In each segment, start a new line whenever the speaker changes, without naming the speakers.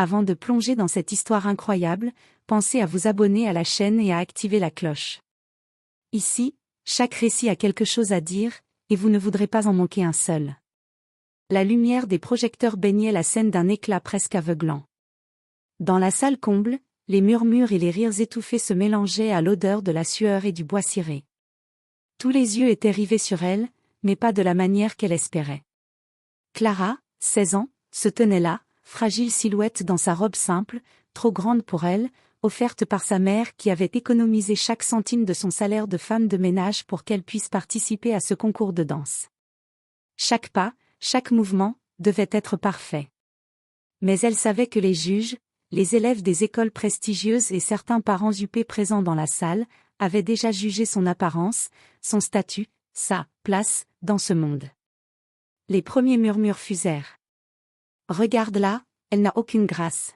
Avant de plonger dans cette histoire incroyable, pensez à vous abonner à la chaîne et à activer la cloche. Ici, chaque récit a quelque chose à dire, et vous ne voudrez pas en manquer un seul. La lumière des projecteurs baignait la scène d'un éclat presque aveuglant. Dans la salle comble, les murmures et les rires étouffés se mélangeaient à l'odeur de la sueur et du bois ciré. Tous les yeux étaient rivés sur elle, mais pas de la manière qu'elle espérait. Clara, 16 ans, se tenait là, fragile silhouette dans sa robe simple, trop grande pour elle, offerte par sa mère qui avait économisé chaque centime de son salaire de femme de ménage pour qu'elle puisse participer à ce concours de danse. Chaque pas, chaque mouvement, devait être parfait. Mais elle savait que les juges, les élèves des écoles prestigieuses et certains parents huppés présents dans la salle, avaient déjà jugé son apparence, son statut, sa place, dans ce monde. Les premiers murmures fusèrent. « Regarde-la, elle n'a aucune grâce.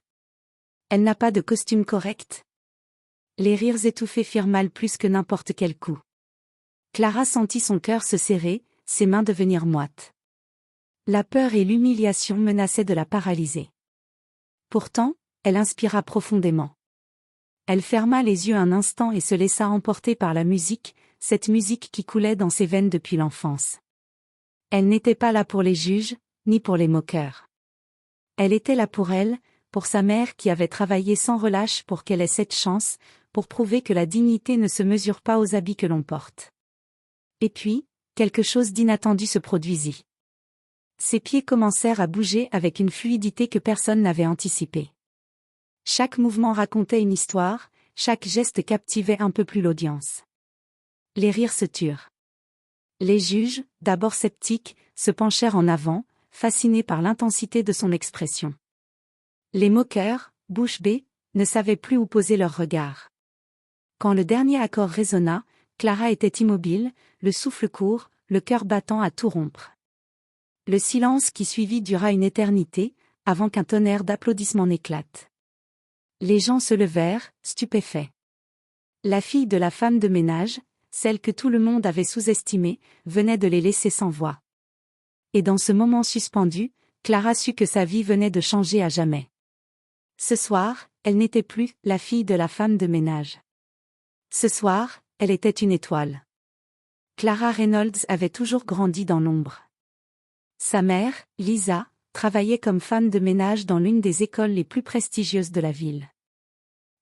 Elle n'a pas de costume correct. » Les rires étouffés firent mal plus que n'importe quel coup. Clara sentit son cœur se serrer, ses mains devenir moites. La peur et l'humiliation menaçaient de la paralyser. Pourtant, elle inspira profondément. Elle ferma les yeux un instant et se laissa emporter par la musique, cette musique qui coulait dans ses veines depuis l'enfance. Elle n'était pas là pour les juges, ni pour les moqueurs. Elle était là pour elle, pour sa mère qui avait travaillé sans relâche pour qu'elle ait cette chance, pour prouver que la dignité ne se mesure pas aux habits que l'on porte. Et puis, quelque chose d'inattendu se produisit. Ses pieds commencèrent à bouger avec une fluidité que personne n'avait anticipée. Chaque mouvement racontait une histoire, chaque geste captivait un peu plus l'audience. Les rires se turent. Les juges, d'abord sceptiques, se penchèrent en avant, fascinés par l'intensité de son expression. Les moqueurs, bouche bée, ne savaient plus où poser leur regard. Quand le dernier accord résonna, Clara était immobile, le souffle court, le cœur battant à tout rompre. Le silence qui suivit dura une éternité, avant qu'un tonnerre d'applaudissements n'éclate. Les gens se levèrent, stupéfaits. La fille de la femme de ménage, celle que tout le monde avait sous-estimée, venait de les laisser sans voix. Et dans ce moment suspendu, Clara sut que sa vie venait de changer à jamais. Ce soir, elle n'était plus la fille de la femme de ménage. Ce soir, elle était une étoile. Clara Reynolds avait toujours grandi dans l'ombre. Sa mère, Lisa, travaillait comme femme de ménage dans l'une des écoles les plus prestigieuses de la ville.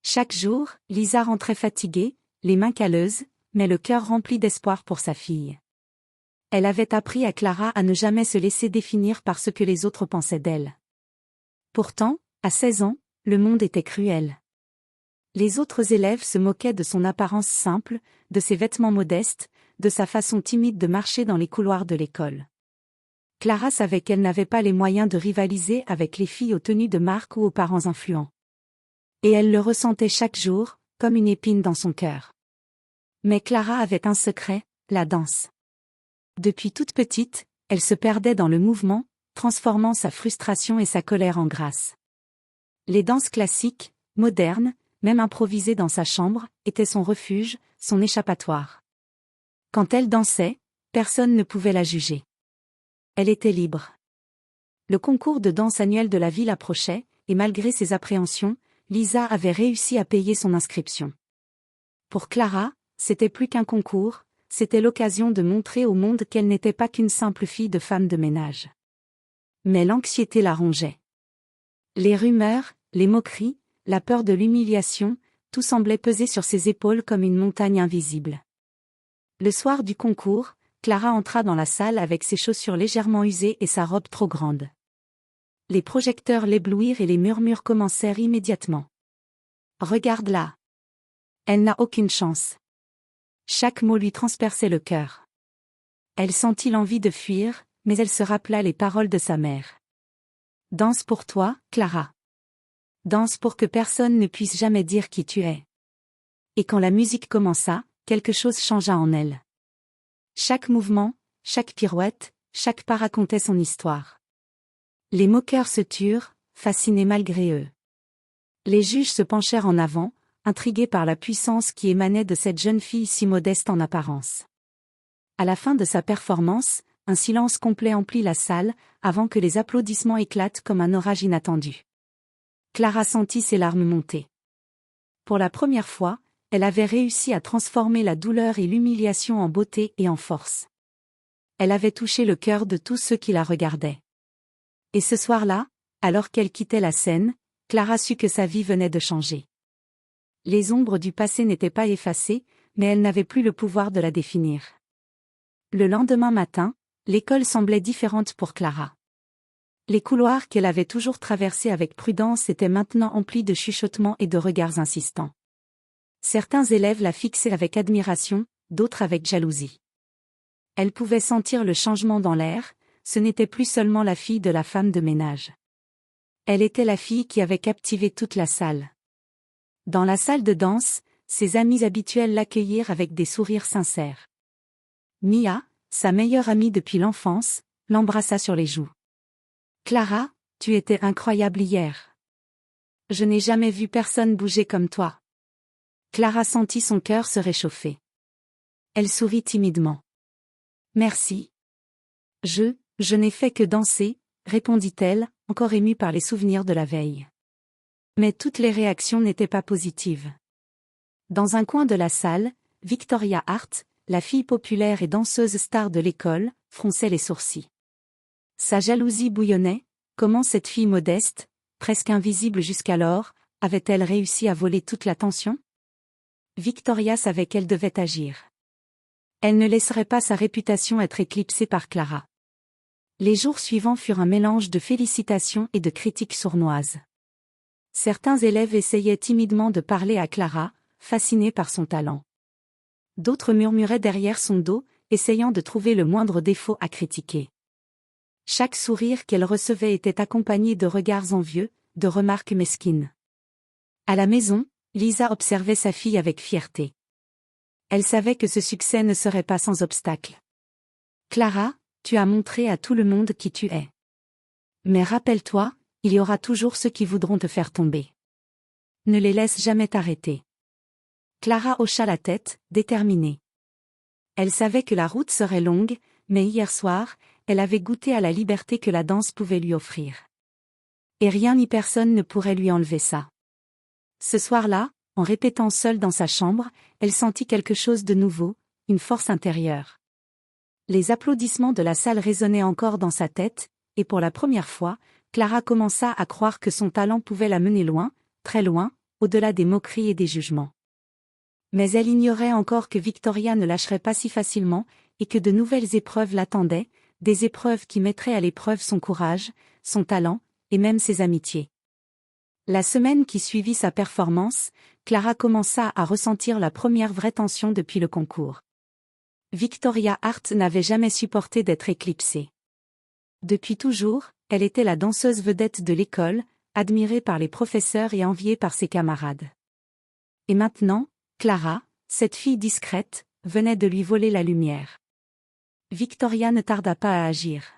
Chaque jour, Lisa rentrait fatiguée, les mains calleuses, mais le cœur rempli d'espoir pour sa fille. Elle avait appris à Clara à ne jamais se laisser définir par ce que les autres pensaient d'elle. Pourtant, à 16 ans, le monde était cruel. Les autres élèves se moquaient de son apparence simple, de ses vêtements modestes, de sa façon timide de marcher dans les couloirs de l'école. Clara savait qu'elle n'avait pas les moyens de rivaliser avec les filles aux tenues de marque ou aux parents influents. Et elle le ressentait chaque jour, comme une épine dans son cœur. Mais Clara avait un secret, la danse. Depuis toute petite, elle se perdait dans le mouvement, transformant sa frustration et sa colère en grâce. Les danses classiques, modernes, même improvisées dans sa chambre, étaient son refuge, son échappatoire. Quand elle dansait, personne ne pouvait la juger. Elle était libre. Le concours de danse annuel de la ville approchait, et malgré ses appréhensions, Lisa avait réussi à payer son inscription. Pour Clara, c'était plus qu'un concours, c'était l'occasion de montrer au monde qu'elle n'était pas qu'une simple fille de femme de ménage. Mais l'anxiété la rongeait. Les rumeurs, les moqueries, la peur de l'humiliation, tout semblait peser sur ses épaules comme une montagne invisible. Le soir du concours, Clara entra dans la salle avec ses chaussures légèrement usées et sa robe trop grande. Les projecteurs l'éblouirent et les murmures commencèrent immédiatement. « Regarde-la. Elle n'a aucune chance. » Chaque mot lui transperçait le cœur. Elle sentit l'envie de fuir, mais elle se rappela les paroles de sa mère. « Danse pour toi, Clara. Danse pour que personne ne puisse jamais dire qui tu es. » Et quand la musique commença, quelque chose changea en elle. Chaque mouvement, chaque pirouette, chaque pas racontait son histoire. Les moqueurs se turent, fascinés malgré eux. Les juges se penchèrent en avant, intrigués par la puissance qui émanait de cette jeune fille si modeste en apparence. À la fin de sa performance, un silence complet emplit la salle, avant que les applaudissements éclatent comme un orage inattendu. Clara sentit ses larmes monter. Pour la première fois, elle avait réussi à transformer la douleur et l'humiliation en beauté et en force. Elle avait touché le cœur de tous ceux qui la regardaient. Et ce soir-là, alors qu'elle quittait la scène, Clara sut que sa vie venait de changer. Les ombres du passé n'étaient pas effacées, mais elle n'avait plus le pouvoir de la définir. Le lendemain matin, l'école semblait différente pour Clara. Les couloirs qu'elle avait toujours traversés avec prudence étaient maintenant emplis de chuchotements et de regards insistants. Certains élèves la fixaient avec admiration, d'autres avec jalousie. Elle pouvait sentir le changement dans l'air, ce n'était plus seulement la fille de la femme de ménage. Elle était la fille qui avait captivé toute la salle. Dans la salle de danse, ses amis habituels l'accueillirent avec des sourires sincères. Mia, sa meilleure amie depuis l'enfance, l'embrassa sur les joues. « Clara, tu étais incroyable hier. Je n'ai jamais vu personne bouger comme toi. » Clara sentit son cœur se réchauffer. Elle sourit timidement. « Merci. Je n'ai fait que danser, » répondit-elle, encore émue par les souvenirs de la veille. Mais toutes les réactions n'étaient pas positives. Dans un coin de la salle, Victoria Hart, la fille populaire et danseuse star de l'école, fronçait les sourcils. Sa jalousie bouillonnait. Comment cette fille modeste, presque invisible jusqu'alors, avait-elle réussi à voler toute l'attention? Victoria savait qu'elle devait agir. Elle ne laisserait pas sa réputation être éclipsée par Clara. Les jours suivants furent un mélange de félicitations et de critiques sournoises. Certains élèves essayaient timidement de parler à Clara, fascinés par son talent. D'autres murmuraient derrière son dos, essayant de trouver le moindre défaut à critiquer. Chaque sourire qu'elle recevait était accompagné de regards envieux, de remarques mesquines. À la maison, Lisa observait sa fille avec fierté. Elle savait que ce succès ne serait pas sans obstacle. « Clara, tu as montré à tout le monde qui tu es. Mais rappelle-toi, il y aura toujours ceux qui voudront te faire tomber. Ne les laisse jamais t'arrêter. » Clara hocha la tête, déterminée. Elle savait que la route serait longue, mais hier soir, elle avait goûté à la liberté que la danse pouvait lui offrir. Et rien ni personne ne pourrait lui enlever ça. Ce soir-là, en répétant seule dans sa chambre, elle sentit quelque chose de nouveau, une force intérieure. Les applaudissements de la salle résonnaient encore dans sa tête, et pour la première fois, Clara commença à croire que son talent pouvait la mener loin, très loin, au-delà des moqueries et des jugements. Mais elle ignorait encore que Victoria ne lâcherait pas si facilement, et que de nouvelles épreuves l'attendaient, des épreuves qui mettraient à l'épreuve son courage, son talent, et même ses amitiés. La semaine qui suivit sa performance, Clara commença à ressentir la première vraie tension depuis le concours. Victoria Hart n'avait jamais supporté d'être éclipsée. Depuis toujours, elle était la danseuse vedette de l'école, admirée par les professeurs et enviée par ses camarades. Et maintenant, Clara, cette fille discrète, venait de lui voler la lumière. Victoria ne tarda pas à agir.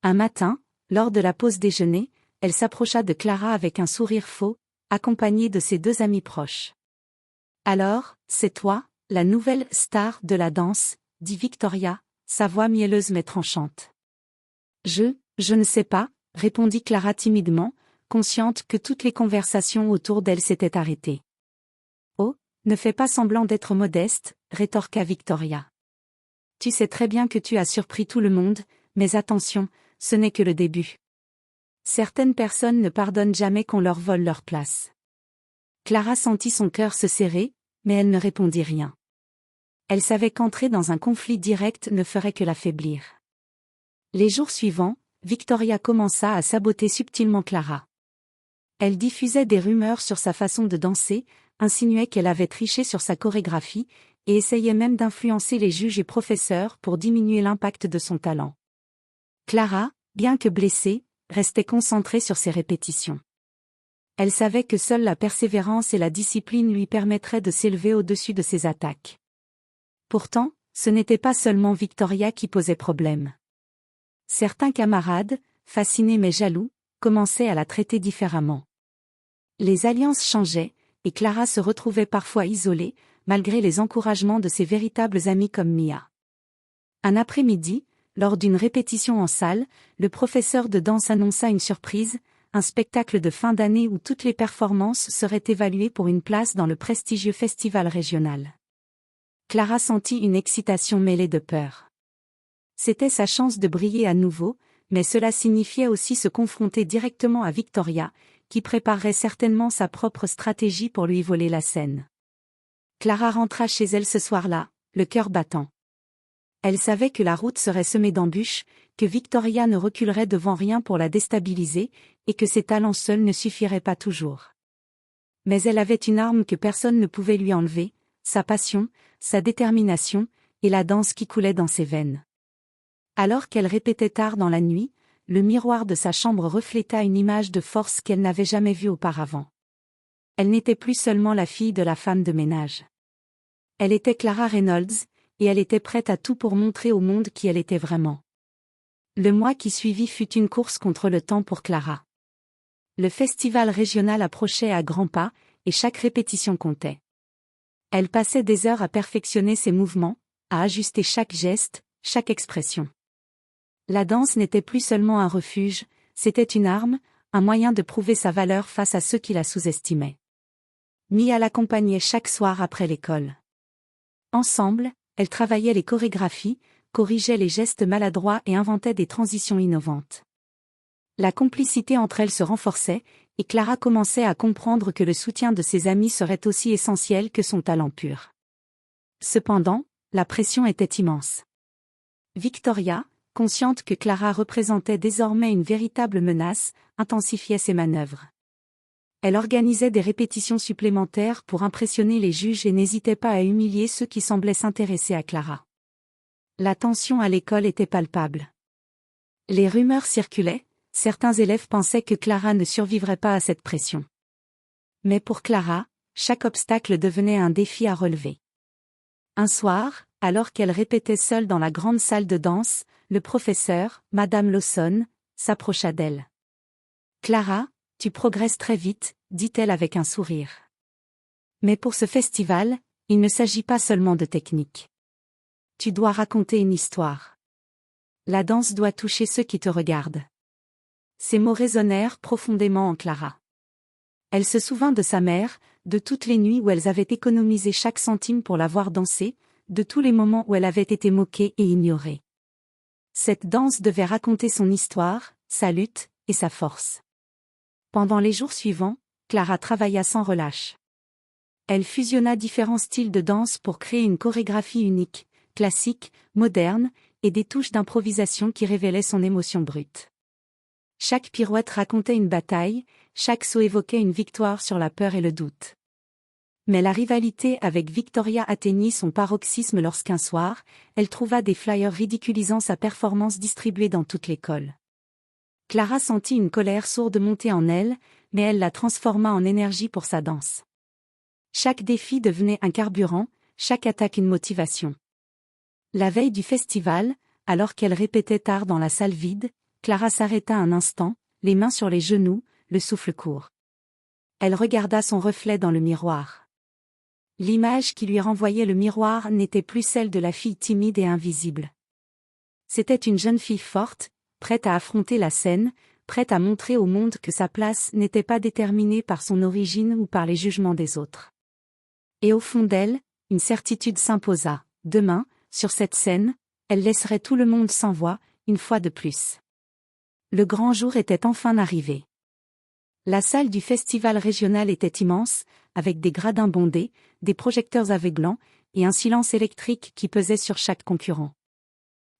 Un matin, lors de la pause déjeuner, elle s'approcha de Clara avec un sourire faux, accompagnée de ses deux amis proches. « Alors, c'est toi, la nouvelle star de la danse » dit Victoria, sa voix mielleuse mais tranchante. « Je ne sais pas » répondit Clara timidement, consciente que toutes les conversations autour d'elle s'étaient arrêtées. « Oh, ne fais pas semblant d'être modeste » rétorqua Victoria. « Tu sais très bien que tu as surpris tout le monde, mais attention, ce n'est que le début. Certaines personnes ne pardonnent jamais qu'on leur vole leur place. » Clara sentit son cœur se serrer, mais elle ne répondit rien. Elle savait qu'entrer dans un conflit direct ne ferait que l'affaiblir. Les jours suivants, Victoria commença à saboter subtilement Clara. Elle diffusait des rumeurs sur sa façon de danser, insinuait qu'elle avait triché sur sa chorégraphie, et essayait même d'influencer les juges et professeurs pour diminuer l'impact de son talent. Clara, bien que blessée, restait concentrée sur ses répétitions. Elle savait que seule la persévérance et la discipline lui permettraient de s'élever au-dessus de ses attaques. Pourtant, ce n'était pas seulement Victoria qui posait problème. Certains camarades, fascinés mais jaloux, commençaient à la traiter différemment. Les alliances changeaient, et Clara se retrouvait parfois isolée, malgré les encouragements de ses véritables amis comme Mia. Un après-midi, lors d'une répétition en salle, le professeur de danse annonça une surprise, un spectacle de fin d'année où toutes les performances seraient évaluées pour une place dans le prestigieux festival régional. Clara sentit une excitation mêlée de peur. C'était sa chance de briller à nouveau, mais cela signifiait aussi se confronter directement à Victoria, qui préparerait certainement sa propre stratégie pour lui voler la scène. Clara rentra chez elle ce soir-là, le cœur battant. Elle savait que la route serait semée d'embûches, que Victoria ne reculerait devant rien pour la déstabiliser, et que ses talents seuls ne suffiraient pas toujours. Mais elle avait une arme que personne ne pouvait lui enlever, sa passion, sa détermination, et la danse qui coulait dans ses veines. Alors qu'elle répétait tard dans la nuit, le miroir de sa chambre refléta une image de force qu'elle n'avait jamais vue auparavant. Elle n'était plus seulement la fille de la femme de ménage. Elle était Clara Reynolds, et elle était prête à tout pour montrer au monde qui elle était vraiment. Le mois qui suivit fut une course contre le temps pour Clara. Le festival régional approchait à grands pas, et chaque répétition comptait. Elle passait des heures à perfectionner ses mouvements, à ajuster chaque geste, chaque expression. La danse n'était plus seulement un refuge, c'était une arme, un moyen de prouver sa valeur face à ceux qui la sous-estimaient. Mia l'accompagnait chaque soir après l'école. Ensemble, elles travaillaient les chorégraphies, corrigeaient les gestes maladroits et inventaient des transitions innovantes. La complicité entre elles se renforçait, et Clara commençait à comprendre que le soutien de ses amis serait aussi essentiel que son talent pur. Cependant, la pression était immense. Victoria, consciente que Clara représentait désormais une véritable menace, intensifiait ses manœuvres. Elle organisait des répétitions supplémentaires pour impressionner les juges et n'hésitait pas à humilier ceux qui semblaient s'intéresser à Clara. La tension à l'école était palpable. Les rumeurs circulaient, certains élèves pensaient que Clara ne survivrait pas à cette pression. Mais pour Clara, chaque obstacle devenait un défi à relever. Un soir, alors qu'elle répétait seule dans la grande salle de danse, le professeur, Madame Lawson, s'approcha d'elle. « Clara, tu progresses très vite, dit-elle avec un sourire. Mais pour ce festival, il ne s'agit pas seulement de technique. Tu dois raconter une histoire. La danse doit toucher ceux qui te regardent. » Ces mots résonnèrent profondément en Clara. Elle se souvint de sa mère, de toutes les nuits où elles avaient économisé chaque centime pour la voir danser, de tous les moments où elle avait été moquée et ignorée. Cette danse devait raconter son histoire, sa lutte, et sa force. Pendant les jours suivants, Clara travailla sans relâche. Elle fusionna différents styles de danse pour créer une chorégraphie unique, classique, moderne, et des touches d'improvisation qui révélaient son émotion brute. Chaque pirouette racontait une bataille, chaque saut évoquait une victoire sur la peur et le doute. Mais la rivalité avec Victoria atteignit son paroxysme lorsqu'un soir, elle trouva des flyers ridiculisant sa performance distribués dans toute l'école. Clara sentit une colère sourde monter en elle, mais elle la transforma en énergie pour sa danse. Chaque défi devenait un carburant, chaque attaque une motivation. La veille du festival, alors qu'elle répétait tard dans la salle vide, Clara s'arrêta un instant, les mains sur les genoux, le souffle court. Elle regarda son reflet dans le miroir. L'image qui lui renvoyait le miroir n'était plus celle de la fille timide et invisible. C'était une jeune fille forte, prête à affronter la scène, prête à montrer au monde que sa place n'était pas déterminée par son origine ou par les jugements des autres. Et au fond d'elle, une certitude s'imposa. Demain, sur cette scène, elle laisserait tout le monde sans voix, une fois de plus. Le grand jour était enfin arrivé. La salle du festival régional était immense, avec des gradins bondés, des projecteurs aveuglants, et un silence électrique qui pesait sur chaque concurrent.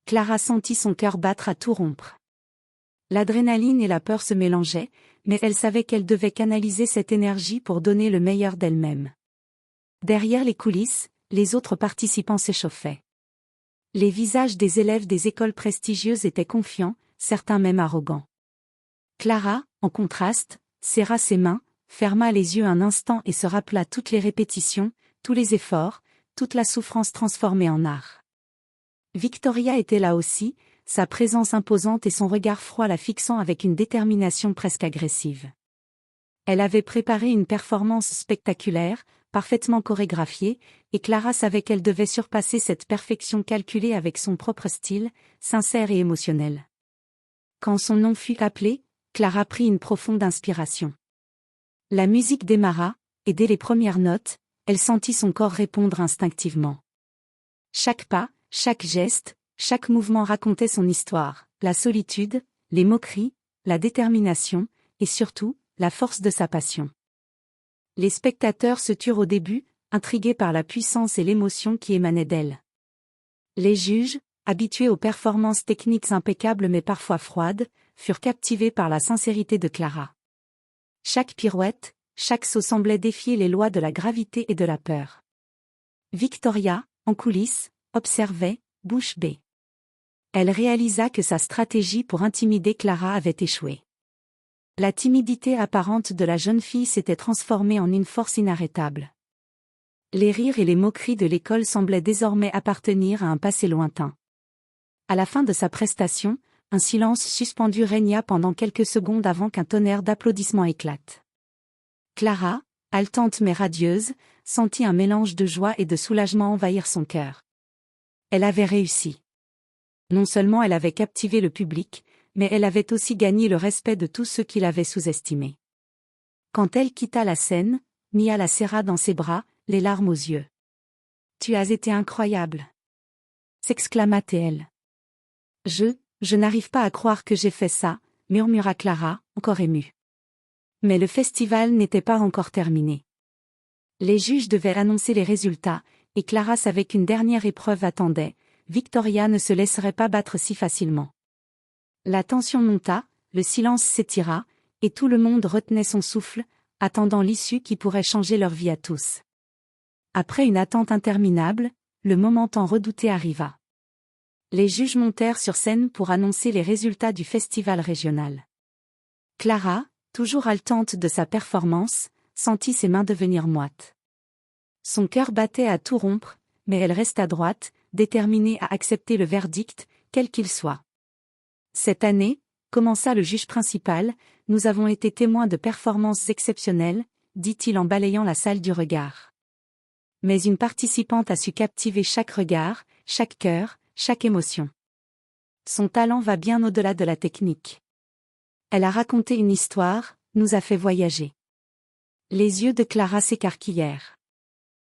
Clara sentit son cœur battre à tout rompre. L'adrénaline et la peur se mélangeaient, mais elle savait qu'elle devait canaliser cette énergie pour donner le meilleur d'elle-même. Derrière les coulisses, les autres participants s'échauffaient. Les visages des élèves des écoles prestigieuses étaient confiants, certains même arrogants. Clara, en contraste, serra ses mains, ferma les yeux un instant et se rappela toutes les répétitions, tous les efforts, toute la souffrance transformée en art. Victoria était là aussi, sa présence imposante et son regard froid la fixant avec une détermination presque agressive. Elle avait préparé une performance spectaculaire, parfaitement chorégraphiée, et Clara savait qu'elle devait surpasser cette perfection calculée avec son propre style, sincère et émotionnel. Quand son nom fut appelé, Clara prit une profonde inspiration. La musique démarra, et dès les premières notes, elle sentit son corps répondre instinctivement. Chaque pas, chaque geste, chaque mouvement racontait son histoire, la solitude, les moqueries, la détermination, et surtout, la force de sa passion. Les spectateurs se turent au début, intrigués par la puissance et l'émotion qui émanaient d'elle. Les juges, habitués aux performances techniques impeccables mais parfois froides, furent captivés par la sincérité de Clara. Chaque pirouette, chaque saut semblait défier les lois de la gravité et de la peur. Victoria, en coulisses, observait, bouche bée. Elle réalisa que sa stratégie pour intimider Clara avait échoué. La timidité apparente de la jeune fille s'était transformée en une force inarrêtable. Les rires et les moqueries de l'école semblaient désormais appartenir à un passé lointain. À la fin de sa prestation, un silence suspendu régna pendant quelques secondes avant qu'un tonnerre d'applaudissements éclate. Clara, haletante mais radieuse, sentit un mélange de joie et de soulagement envahir son cœur. Elle avait réussi. Non seulement elle avait captivé le public, mais elle avait aussi gagné le respect de tous ceux qui l'avaient sous-estimée. Quand elle quitta la scène, Mia la serra dans ses bras, les larmes aux yeux. « Tu as été incroyable !» s'exclama-t-elle. « Je n'arrive pas à croire que j'ai fait ça », murmura Clara, encore émue. Mais le festival n'était pas encore terminé. Les juges devaient annoncer les résultats, et Clara savait qu'une dernière épreuve attendait. Victoria ne se laisserait pas battre si facilement. La tension monta, le silence s'étira, et tout le monde retenait son souffle, attendant l'issue qui pourrait changer leur vie à tous. Après une attente interminable, le moment tant redouté arriva. Les juges montèrent sur scène pour annoncer les résultats du festival régional. Clara, toujours haletante de sa performance, sentit ses mains devenir moites. Son cœur battait à tout rompre, mais elle resta droite, déterminée à accepter le verdict, quel qu'il soit. Cette année, commença le juge principal, nous avons été témoins de performances exceptionnelles, dit-il en balayant la salle du regard. Mais une participante a su captiver chaque regard, chaque cœur, chaque émotion. Son talent va bien au-delà de la technique. Elle a raconté une histoire, nous a fait voyager. Les yeux de Clara s'écarquillèrent.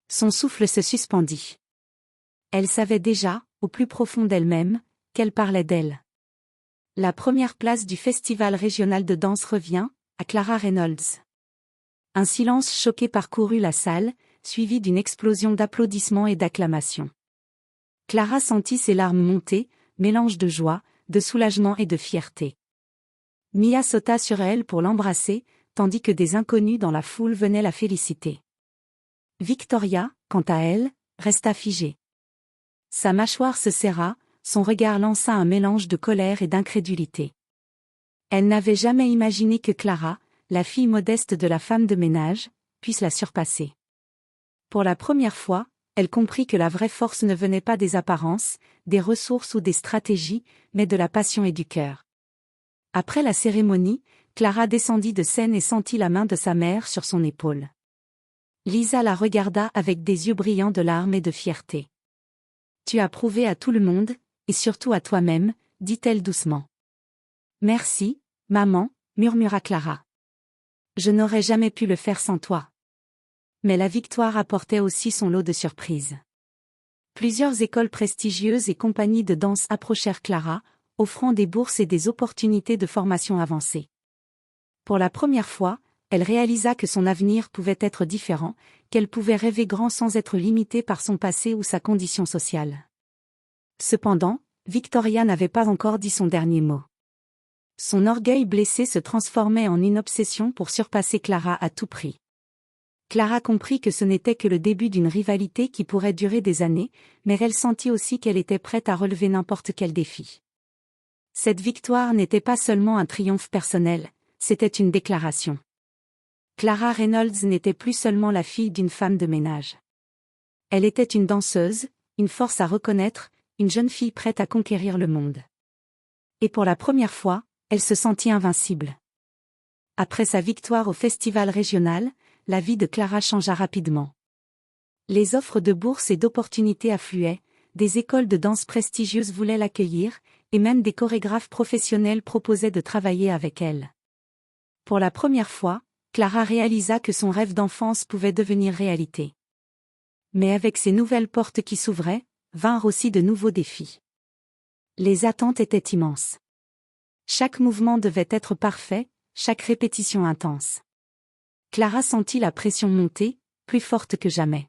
Son souffle se suspendit. Elle savait déjà, au plus profond d'elle-même, qu'elle parlait d'elle. La première place du festival régional de danse revient, à Clara Reynolds. Un silence choqué parcourut la salle, suivi d'une explosion d'applaudissements et d'acclamations. Clara sentit ses larmes monter, mélange de joie, de soulagement et de fierté. Mia sauta sur elle pour l'embrasser, tandis que des inconnus dans la foule venaient la féliciter. Victoria, quant à elle, resta figée. Sa mâchoire se serra, son regard lança un mélange de colère et d'incrédulité. Elle n'avait jamais imaginé que Clara, la fille modeste de la femme de ménage, puisse la surpasser. Pour la première fois, elle comprit que la vraie force ne venait pas des apparences, des ressources ou des stratégies, mais de la passion et du cœur. Après la cérémonie, Clara descendit de scène et sentit la main de sa mère sur son épaule. Lisa la regarda avec des yeux brillants de larmes et de fierté. « Tu as prouvé à tout le monde, et surtout à toi-même, » dit-elle doucement. « Merci, maman, » murmura Clara. « Je n'aurais jamais pu le faire sans toi. » Mais la victoire apportait aussi son lot de surprises. Plusieurs écoles prestigieuses et compagnies de danse approchèrent Clara, offrant des bourses et des opportunités de formation avancée. Pour la première fois, elle réalisa que son avenir pouvait être différent, qu'elle pouvait rêver grand sans être limitée par son passé ou sa condition sociale. Cependant, Victoria n'avait pas encore dit son dernier mot. Son orgueil blessé se transformait en une obsession pour surpasser Clara à tout prix. Clara comprit que ce n'était que le début d'une rivalité qui pourrait durer des années, mais elle sentit aussi qu'elle était prête à relever n'importe quel défi. Cette victoire n'était pas seulement un triomphe personnel, c'était une déclaration. Clara Reynolds n'était plus seulement la fille d'une femme de ménage. Elle était une danseuse, une force à reconnaître, une jeune fille prête à conquérir le monde. Et pour la première fois, elle se sentit invincible. Après sa victoire au festival régional, la vie de Clara changea rapidement. Les offres de bourses et d'opportunités affluaient, des écoles de danse prestigieuses voulaient l'accueillir, et même des chorégraphes professionnels proposaient de travailler avec elle. Pour la première fois, Clara réalisa que son rêve d'enfance pouvait devenir réalité. Mais avec ces nouvelles portes qui s'ouvraient, vinrent aussi de nouveaux défis. Les attentes étaient immenses. Chaque mouvement devait être parfait, chaque répétition intense. Clara sentit la pression monter, plus forte que jamais.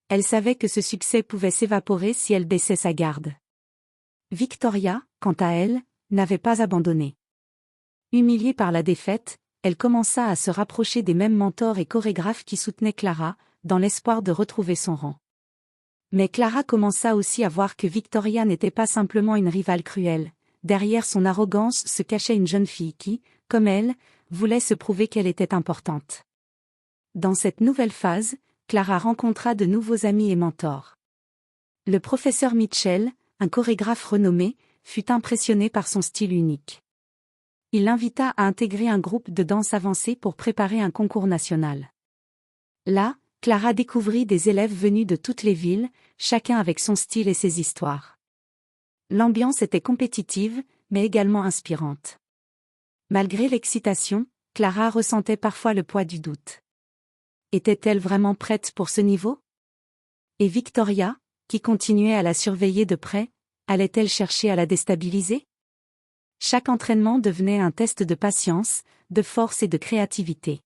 Elle savait que ce succès pouvait s'évaporer si elle baissait sa garde. Victoria, quant à elle, n'avait pas abandonné. Humiliée par la défaite, elle commença à se rapprocher des mêmes mentors et chorégraphes qui soutenaient Clara, dans l'espoir de retrouver son rang. Mais Clara commença aussi à voir que Victoria n'était pas simplement une rivale cruelle. Derrière son arrogance se cachait une jeune fille qui, comme elle, voulait se prouver qu'elle était importante. Dans cette nouvelle phase, Clara rencontra de nouveaux amis et mentors. Le professeur Mitchell, un chorégraphe renommé, fut impressionné par son style unique. Il l'invita à intégrer un groupe de danse avancée pour préparer un concours national. Là, Clara découvrit des élèves venus de toutes les villes, chacun avec son style et ses histoires. L'ambiance était compétitive, mais également inspirante. Malgré l'excitation, Clara ressentait parfois le poids du doute. Était-elle vraiment prête pour ce niveau? Et Victoria, qui continuait à la surveiller de près, allait-elle chercher à la déstabiliser? Chaque entraînement devenait un test de patience, de force et de créativité.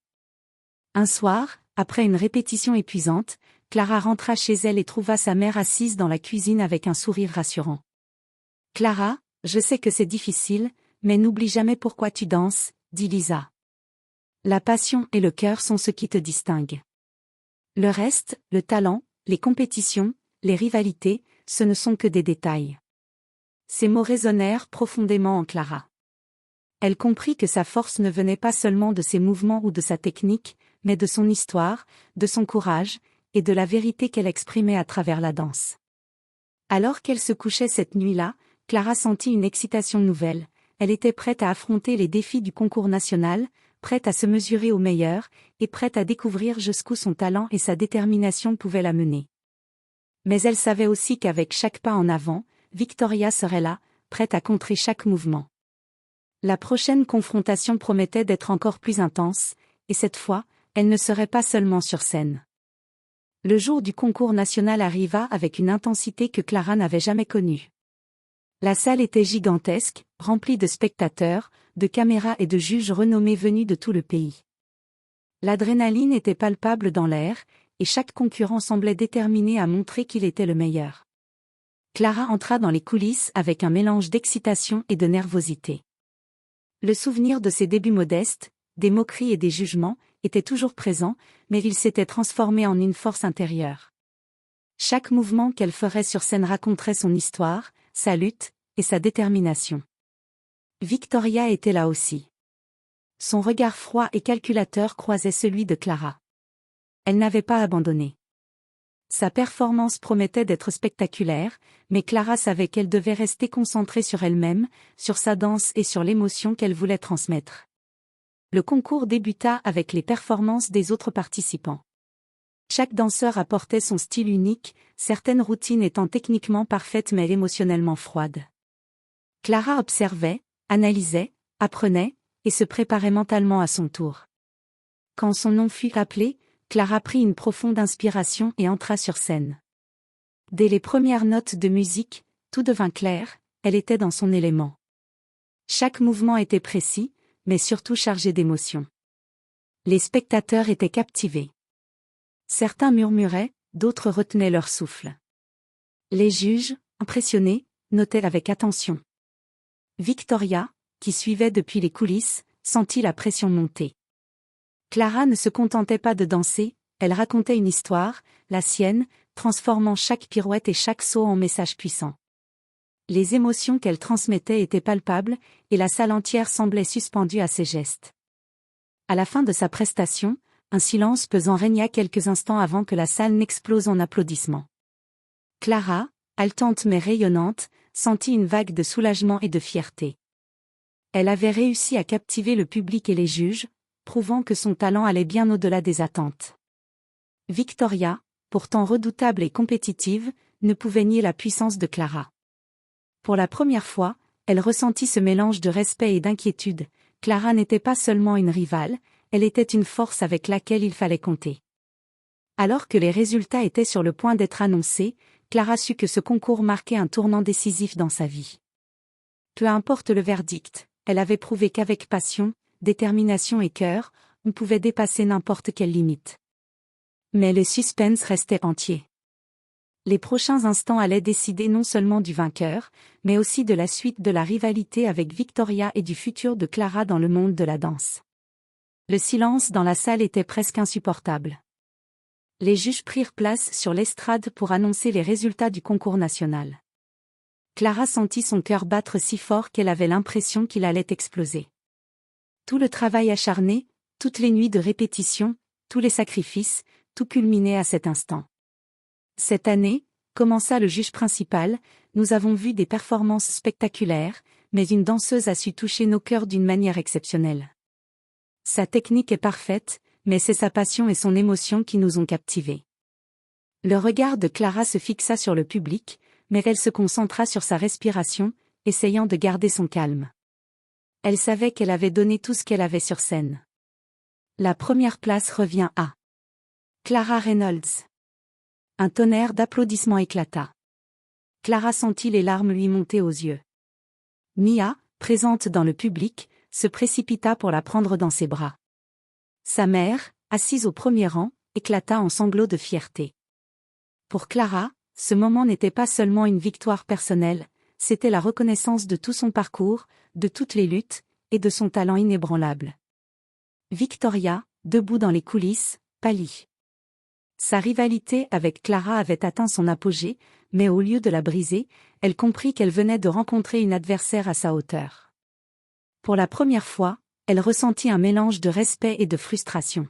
Un soir, après une répétition épuisante, Clara rentra chez elle et trouva sa mère assise dans la cuisine avec un sourire rassurant. « Clara, je sais que c'est difficile, mais n'oublie jamais pourquoi tu danses, » dit Lisa. « La passion et le cœur sont ce qui te distinguent. Le reste, le talent, les compétitions, les rivalités, ce ne sont que des détails. » Ces mots résonnèrent profondément en Clara. Elle comprit que sa force ne venait pas seulement de ses mouvements ou de sa technique, mais de son histoire, de son courage, et de la vérité qu'elle exprimait à travers la danse. Alors qu'elle se couchait cette nuit-là, Clara sentit une excitation nouvelle. Elle était prête à affronter les défis du concours national, prête à se mesurer au meilleur, et prête à découvrir jusqu'où son talent et sa détermination pouvaient la mener. Mais elle savait aussi qu'avec chaque pas en avant, Victoria serait là, prête à contrer chaque mouvement. La prochaine confrontation promettait d'être encore plus intense, et cette fois, elle ne serait pas seulement sur scène. Le jour du concours national arriva avec une intensité que Clara n'avait jamais connue. La salle était gigantesque, remplie de spectateurs, de caméras et de juges renommés venus de tout le pays. L'adrénaline était palpable dans l'air, et chaque concurrent semblait déterminé à montrer qu'il était le meilleur. Clara entra dans les coulisses avec un mélange d'excitation et de nervosité. Le souvenir de ses débuts modestes, des moqueries et des jugements, était toujours présent, mais il s'était transformé en une force intérieure. Chaque mouvement qu'elle ferait sur scène raconterait son histoire, sa lutte, et sa détermination. Victoria était là aussi. Son regard froid et calculateur croisait celui de Clara. Elle n'avait pas abandonné. Sa performance promettait d'être spectaculaire, mais Clara savait qu'elle devait rester concentrée sur elle-même, sur sa danse et sur l'émotion qu'elle voulait transmettre. Le concours débuta avec les performances des autres participants. Chaque danseur apportait son style unique, certaines routines étant techniquement parfaites mais émotionnellement froides. Clara observait, analysait, apprenait, et se préparait mentalement à son tour. Quand son nom fut appelé, Clara prit une profonde inspiration et entra sur scène. Dès les premières notes de musique, tout devint clair, elle était dans son élément. Chaque mouvement était précis, mais surtout chargé d'émotion. Les spectateurs étaient captivés. Certains murmuraient, d'autres retenaient leur souffle. Les juges, impressionnés, notaient avec attention. Victoria, qui suivait depuis les coulisses, sentit la pression monter. Clara ne se contentait pas de danser, elle racontait une histoire, la sienne, transformant chaque pirouette et chaque saut en message puissant. Les émotions qu'elle transmettait étaient palpables, et la salle entière semblait suspendue à ses gestes. À la fin de sa prestation, un silence pesant régna quelques instants avant que la salle n'explose en applaudissements. Clara, haletante mais rayonnante, sentit une vague de soulagement et de fierté. Elle avait réussi à captiver le public et les juges, prouvant que son talent allait bien au-delà des attentes. Victoria, pourtant redoutable et compétitive, ne pouvait nier la puissance de Clara. Pour la première fois, elle ressentit ce mélange de respect et d'inquiétude, Clara n'était pas seulement une rivale, elle était une force avec laquelle il fallait compter. Alors que les résultats étaient sur le point d'être annoncés, Clara sut que ce concours marquait un tournant décisif dans sa vie. Peu importe le verdict, elle avait prouvé qu'avec passion, détermination et cœur, on pouvait dépasser n'importe quelle limite. Mais le suspense restait entier. Les prochains instants allaient décider non seulement du vainqueur, mais aussi de la suite de la rivalité avec Victoria et du futur de Clara dans le monde de la danse. Le silence dans la salle était presque insupportable. Les juges prirent place sur l'estrade pour annoncer les résultats du concours national. Clara sentit son cœur battre si fort qu'elle avait l'impression qu'il allait exploser. Tout le travail acharné, toutes les nuits de répétition, tous les sacrifices, tout culminait à cet instant. Cette année, commença le juge principal, nous avons vu des performances spectaculaires, mais une danseuse a su toucher nos cœurs d'une manière exceptionnelle. Sa technique est parfaite, mais c'est sa passion et son émotion qui nous ont captivés. Le regard de Clara se fixa sur le public, mais elle se concentra sur sa respiration, essayant de garder son calme. Elle savait qu'elle avait donné tout ce qu'elle avait sur scène. La première place revient à Clara Reynolds. Un tonnerre d'applaudissements éclata. Clara sentit les larmes lui monter aux yeux. Mia, présente dans le public, se précipita pour la prendre dans ses bras. Sa mère, assise au premier rang, éclata en sanglots de fierté. Pour Clara, ce moment n'était pas seulement une victoire personnelle, c'était la reconnaissance de tout son parcours, de toutes les luttes, et de son talent inébranlable. Victoria, debout dans les coulisses, pâlit. Sa rivalité avec Clara avait atteint son apogée, mais au lieu de la briser, elle comprit qu'elle venait de rencontrer une adversaire à sa hauteur. Pour la première fois, elle ressentit un mélange de respect et de frustration.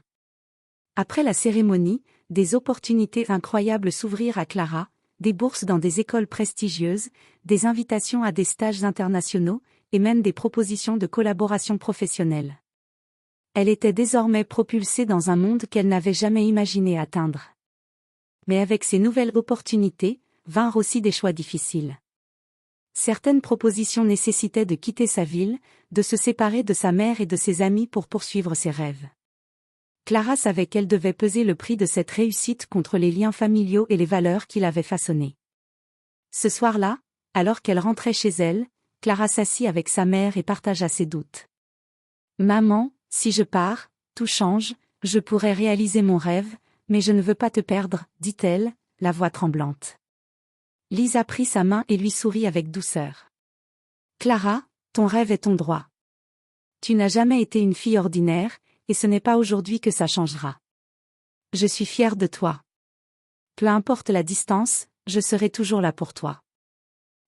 Après la cérémonie, des opportunités incroyables s'ouvrirent à Clara, des bourses dans des écoles prestigieuses, des invitations à des stages internationaux, et même des propositions de collaboration professionnelle. Elle était désormais propulsée dans un monde qu'elle n'avait jamais imaginé atteindre. Mais avec ces nouvelles opportunités, vinrent aussi des choix difficiles. Certaines propositions nécessitaient de quitter sa ville, de se séparer de sa mère et de ses amis pour poursuivre ses rêves. Clara savait qu'elle devait peser le prix de cette réussite contre les liens familiaux et les valeurs qui l'avaient façonnée. Ce soir-là, alors qu'elle rentrait chez elle, Clara s'assit avec sa mère et partagea ses doutes. « Maman, si je pars, tout change, je pourrais réaliser mon rêve, mais je ne veux pas te perdre, dit-elle, la voix tremblante. Lisa prit sa main et lui sourit avec douceur. Clara, ton rêve est ton droit. Tu n'as jamais été une fille ordinaire, et ce n'est pas aujourd'hui que ça changera. Je suis fière de toi. Peu importe la distance, je serai toujours là pour toi.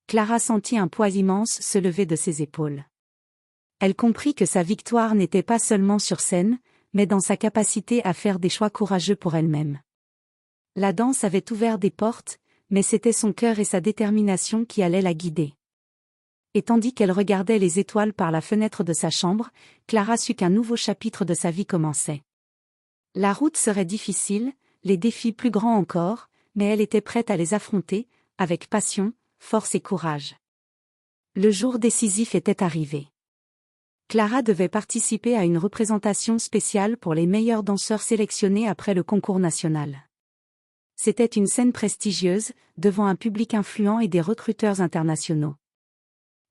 Clara sentit un poids immense se lever de ses épaules. Elle comprit que sa victoire n'était pas seulement sur scène, mais dans sa capacité à faire des choix courageux pour elle-même. La danse avait ouvert des portes, mais c'était son cœur et sa détermination qui allaient la guider. Et tandis qu'elle regardait les étoiles par la fenêtre de sa chambre, Clara sut qu'un nouveau chapitre de sa vie commençait. La route serait difficile, les défis plus grands encore, mais elle était prête à les affronter, avec passion, force et courage. Le jour décisif était arrivé. Clara devait participer à une représentation spéciale pour les meilleurs danseurs sélectionnés après le concours national. C'était une scène prestigieuse, devant un public influent et des recruteurs internationaux.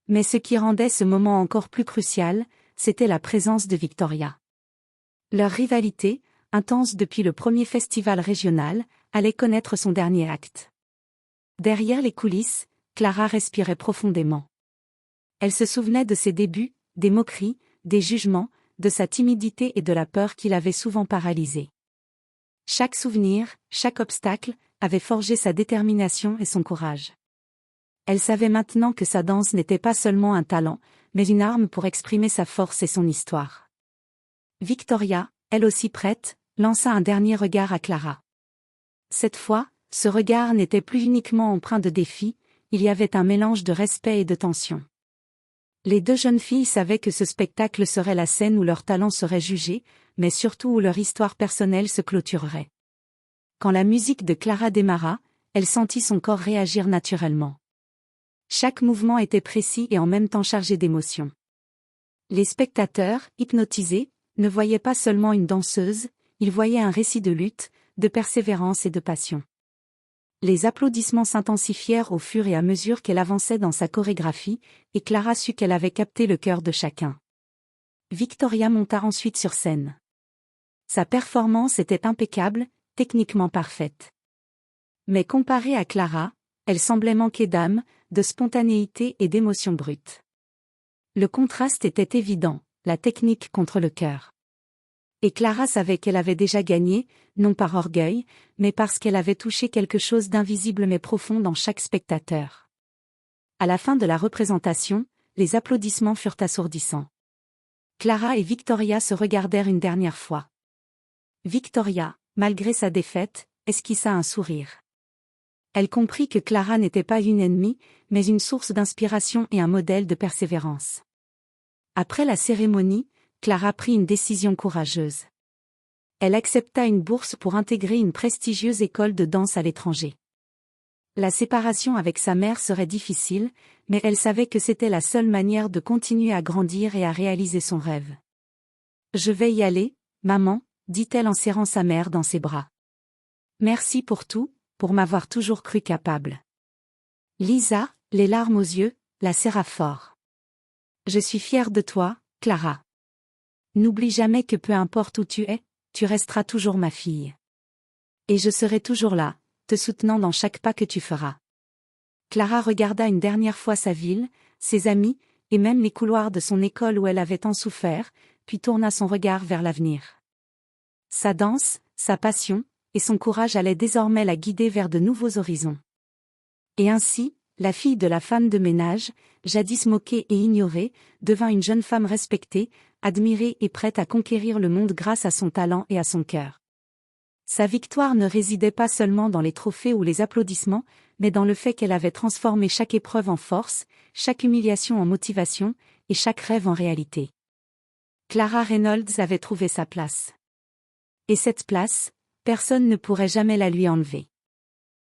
Mais ce qui rendait ce moment encore plus crucial, c'était la présence de Victoria. Leur rivalité, intense depuis le premier festival régional, allait connaître son dernier acte. Derrière les coulisses, Clara respirait profondément. Elle se souvenait de ses débuts, des moqueries, des jugements, de sa timidité et de la peur qui l'avait souvent paralysée. Chaque souvenir, chaque obstacle, avait forgé sa détermination et son courage. Elle savait maintenant que sa danse n'était pas seulement un talent, mais une arme pour exprimer sa force et son histoire. Victoria, elle aussi prête, lança un dernier regard à Clara. Cette fois, ce regard n'était plus uniquement empreint de défi, il y avait un mélange de respect et de tension. Les deux jeunes filles savaient que ce spectacle serait la scène où leur talent serait jugé, mais surtout où leur histoire personnelle se clôturerait. Quand la musique de Clara démarra, elle sentit son corps réagir naturellement. Chaque mouvement était précis et en même temps chargé d'émotion. Les spectateurs, hypnotisés, ne voyaient pas seulement une danseuse, ils voyaient un récit de lutte, de persévérance et de passion. Les applaudissements s'intensifièrent au fur et à mesure qu'elle avançait dans sa chorégraphie, et Clara sut qu'elle avait capté le cœur de chacun. Victoria monta ensuite sur scène. Sa performance était impeccable, techniquement parfaite. Mais comparée à Clara, elle semblait manquer d'âme, de spontanéité et d'émotion brute. Le contraste était évident, la technique contre le cœur. Et Clara savait qu'elle avait déjà gagné, non par orgueil, mais parce qu'elle avait touché quelque chose d'invisible mais profond dans chaque spectateur. À la fin de la représentation, les applaudissements furent assourdissants. Clara et Victoria se regardèrent une dernière fois. Victoria, malgré sa défaite, esquissa un sourire. Elle comprit que Clara n'était pas une ennemie, mais une source d'inspiration et un modèle de persévérance. Après la cérémonie, Clara prit une décision courageuse. Elle accepta une bourse pour intégrer une prestigieuse école de danse à l'étranger. La séparation avec sa mère serait difficile, mais elle savait que c'était la seule manière de continuer à grandir et à réaliser son rêve. « Je vais y aller, maman », dit-elle en serrant sa mère dans ses bras. « Merci pour tout, pour m'avoir toujours cru capable. » Lisa, les larmes aux yeux, la serra fort. « Je suis fière de toi, Clara. N'oublie jamais que peu importe où tu es, tu resteras toujours ma fille. Et je serai toujours là, te soutenant dans chaque pas que tu feras. » Clara regarda une dernière fois sa ville, ses amis, et même les couloirs de son école où elle avait tant souffert, puis tourna son regard vers l'avenir. Sa danse, sa passion, et son courage allaient désormais la guider vers de nouveaux horizons. Et ainsi, la fille de la femme de ménage, jadis moquée et ignorée, devint une jeune femme respectée, admirée et prête à conquérir le monde grâce à son talent et à son cœur. Sa victoire ne résidait pas seulement dans les trophées ou les applaudissements, mais dans le fait qu'elle avait transformé chaque épreuve en force, chaque humiliation en motivation, et chaque rêve en réalité. Clara Reynolds avait trouvé sa place. Et cette place, personne ne pourrait jamais la lui enlever.